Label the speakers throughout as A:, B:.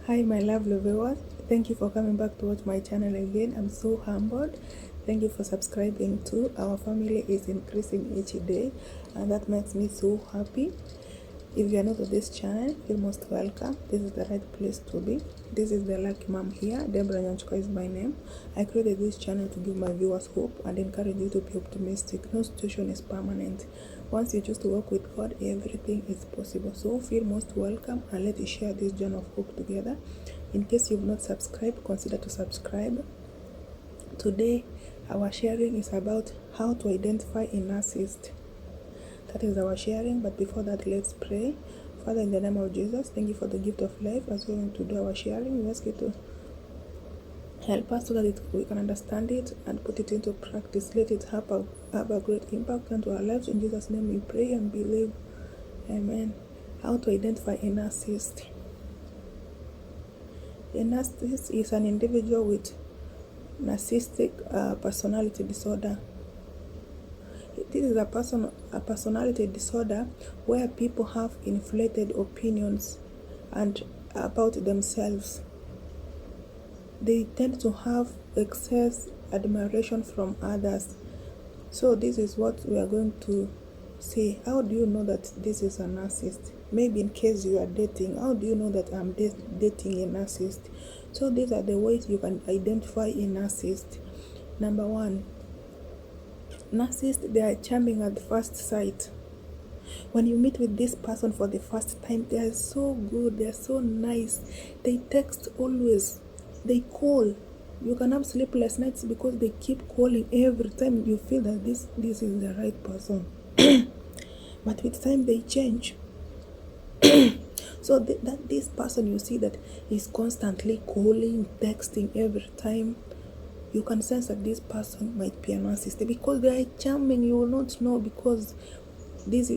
A: Hi my lovely viewers, thank you for coming back to watch my channel again. I'm so humbled. Thank you for subscribing too. Our family is increasing each day and that makes me so happy. If you are new to this channel, you're most welcome. This is the right place to be. This is the lucky mom here. Deborah Nyanchko is my name. I created this channel to give my viewers hope and encourage you to be optimistic. No situation is permanent. Once you choose to work with God, everything is possible. So feel most welcome and let's share this journey of hope together. In case you've not subscribed, consider to subscribe. Today, our sharing is about how to identify a narcissist. That is our sharing, but before that, let's pray. Father, in the name of Jesus, thank you for the gift of life. As we're going to do our sharing, we ask you to help us so that we can understand it and put it into practice. Let it have a great impact onto our lives. In Jesus' name we pray and believe. Amen. How to identify a narcissist. A narcissist is an individual with narcissistic personality disorder. This is a personality disorder where people have inflated opinions and about themselves. They tend to have excess admiration from others. So this is what we are going to say. How do you know that this is a narcissist? Maybe in case you are dating, how do you know that I'm dating a narcissist? So these are the ways you can identify a narcissist. Number one, narcissists, they are charming at first sight. When you meet with this person for the first time, they are so good, they are so nice. They text always, they call. You can have sleepless nights because they keep calling every time you feel that this is the right person. But with time they change. So that this person, you see that is constantly calling, texting every time, you can sense that this person might be a narcissist because they are charming. You will not know because this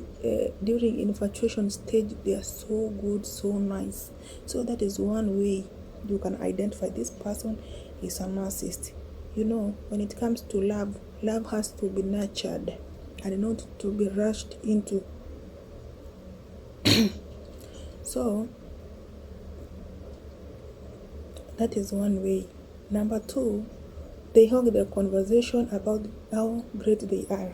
A: during infatuation stage they are so good, so nice. So that is one way you can identify this person is a narcissist. You know, when it comes to love has to be nurtured and not to be rushed into. So that is one way. Number two, they hog the conversation about how great they are.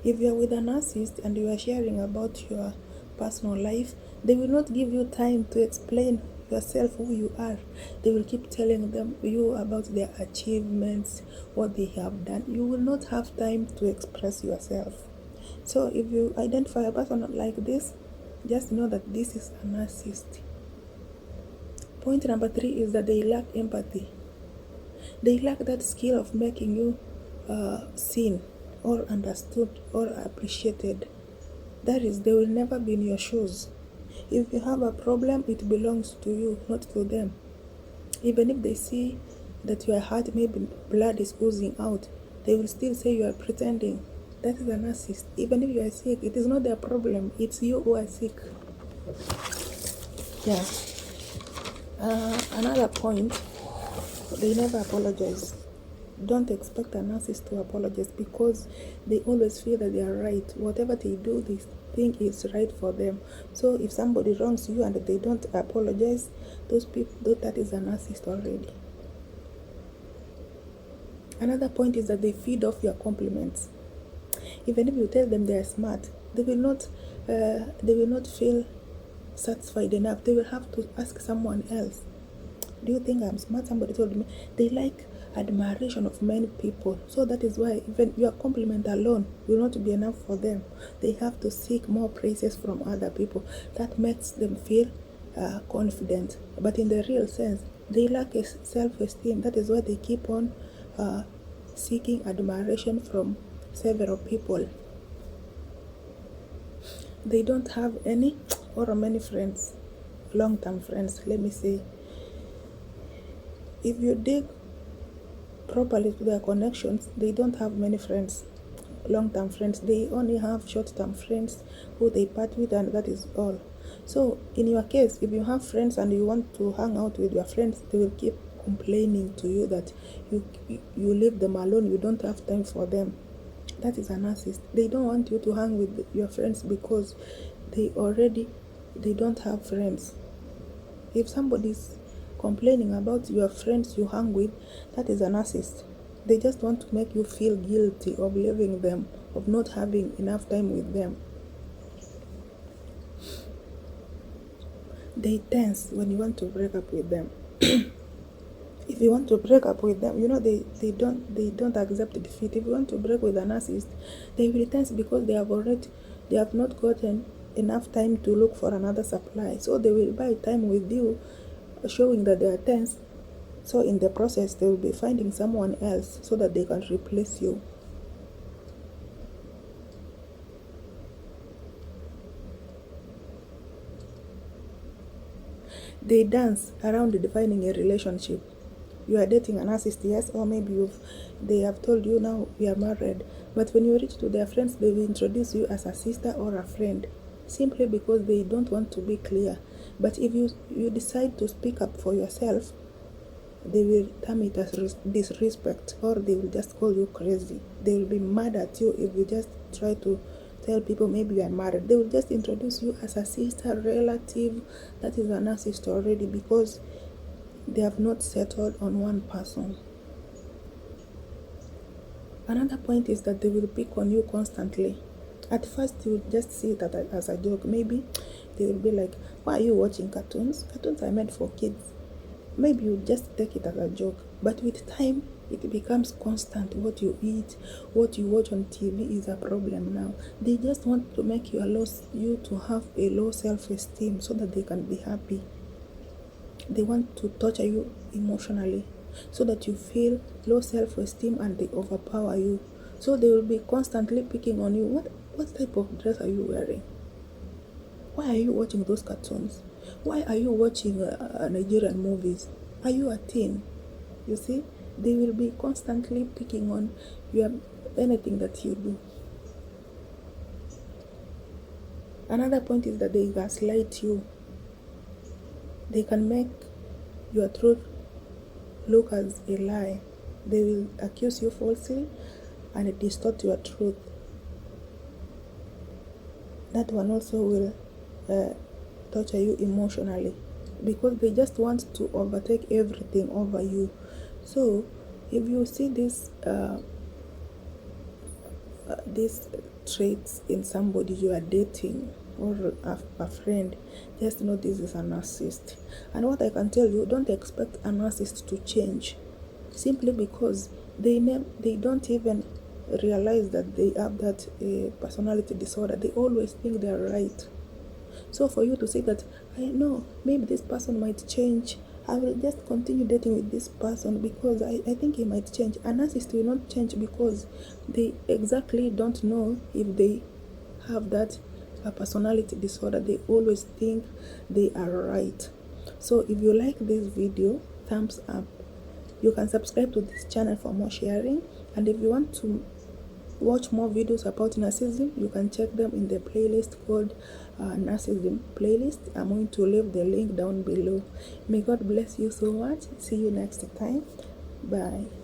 A: If you are with a narcissist and you are sharing about your personal life, they will not give you time to explain yourself, who you are. They will keep telling you about their achievements, what they have done. You will not have time to express yourself. So if you identify a person like this, just know that this is a narcissist. Point number three is that they lack empathy. They lack that skill of making you seen or understood or appreciated. That is, they will never be in your shoes. If you have a problem, it belongs to you, not to them. Even if they see that your heart, maybe blood is oozing out, they will still say you are pretending. That is a narcissist. Even if you are sick, it is not their problem, it's you who are sick. Yeah. Another point, they never apologize. Don't expect a narcissist to apologize because they always feel that they are right. Whatever they do, they think is right for them. So if somebody wrongs you and they don't apologize, those people, that is a narcissist already. Another point is that they feed off your compliments. Even if you tell them they are smart, they will not feel satisfied enough. They will have to ask someone else, do you think I'm smart? Somebody told me. They like admiration of many people. So that is why even your compliment alone will not be enough for them. They have to seek more praises from other people. That makes them feel confident. But in the real sense, they lack self-esteem. That is why they keep on seeking admiration from several people. They don't have any or many friends, long-term friends, let me say. If you dig properly to their connections, they don't have many friends, long-term friends. They only have short-term friends who they part with, and that is all. So in your case, if you have friends and you want to hang out with your friends, they will keep complaining to you that you leave them alone, you don't have time for them. That is a narcissist. They don't want you to hang with your friends because they don't have friends. If somebody's complaining about your friends you hang with, that is a narcissist. They just want to make you feel guilty of leaving them, of not having enough time with them. They tense when you want to break up with them. If you want to break up with them, they don't accept defeat. If you want to break with a narcissist, they will tense because they have not gotten enough time to look for another supply. So they will buy time with you, showing that they are tense. So in the process, they will be finding someone else so that they can replace you. They dance around defining a relationship. You are dating a narcissist, yes, or maybe they have told you now we are married. But when you reach to their friends, they will introduce you as a sister or a friend, simply because they don't want to be clear. But if you decide to speak up for yourself, they will term it as disrespect, or they will just call you crazy. They will be mad at you if you just try to tell people maybe you are married. They will just introduce you as a sister, relative. That is a narcissist already, because they have not settled on one person. Another point is that they will pick on you constantly. At first, you will just see that as a joke. Maybe they will be like, why are you watching cartoons? Cartoons are meant for kids. Maybe you just take it as a joke. But with time, it becomes constant. What you eat, what you watch on TV is a problem now. They just want to make you to have a low self-esteem so that they can be happy. They want to torture you emotionally so that you feel low self-esteem, and they overpower you. So they will be constantly picking on you. What type of dress are you wearing? Why are you watching those cartoons? Why are you watching Nigerian movies? Are you a teen? You see, they will be constantly picking on anything that you do. Another point is that they gaslight you. They can make your truth look as a lie. They will accuse you falsely and distort your truth. That one also will torture you emotionally, because they just want to overtake everything over you. So if you see these traits in somebody you are dating or a friend, just know this is a narcissist. And what I can tell you, don't expect a narcissist to change simply because they don't even realize that they have that personality disorder. They always think they are right. So for you to say that, I know maybe this person might change, I will just continue dating with this person because I think he might change. A narcissist will not change because they exactly don't know if they have that personality disorder. They always think they are right. So if you like this video, thumbs up. You can subscribe to this channel for more sharing, and if you want to watch more videos about narcissism, you can check them in the playlist called narcissism playlist. I'm going to leave the link down below. May God bless you so much. See you next time. Bye.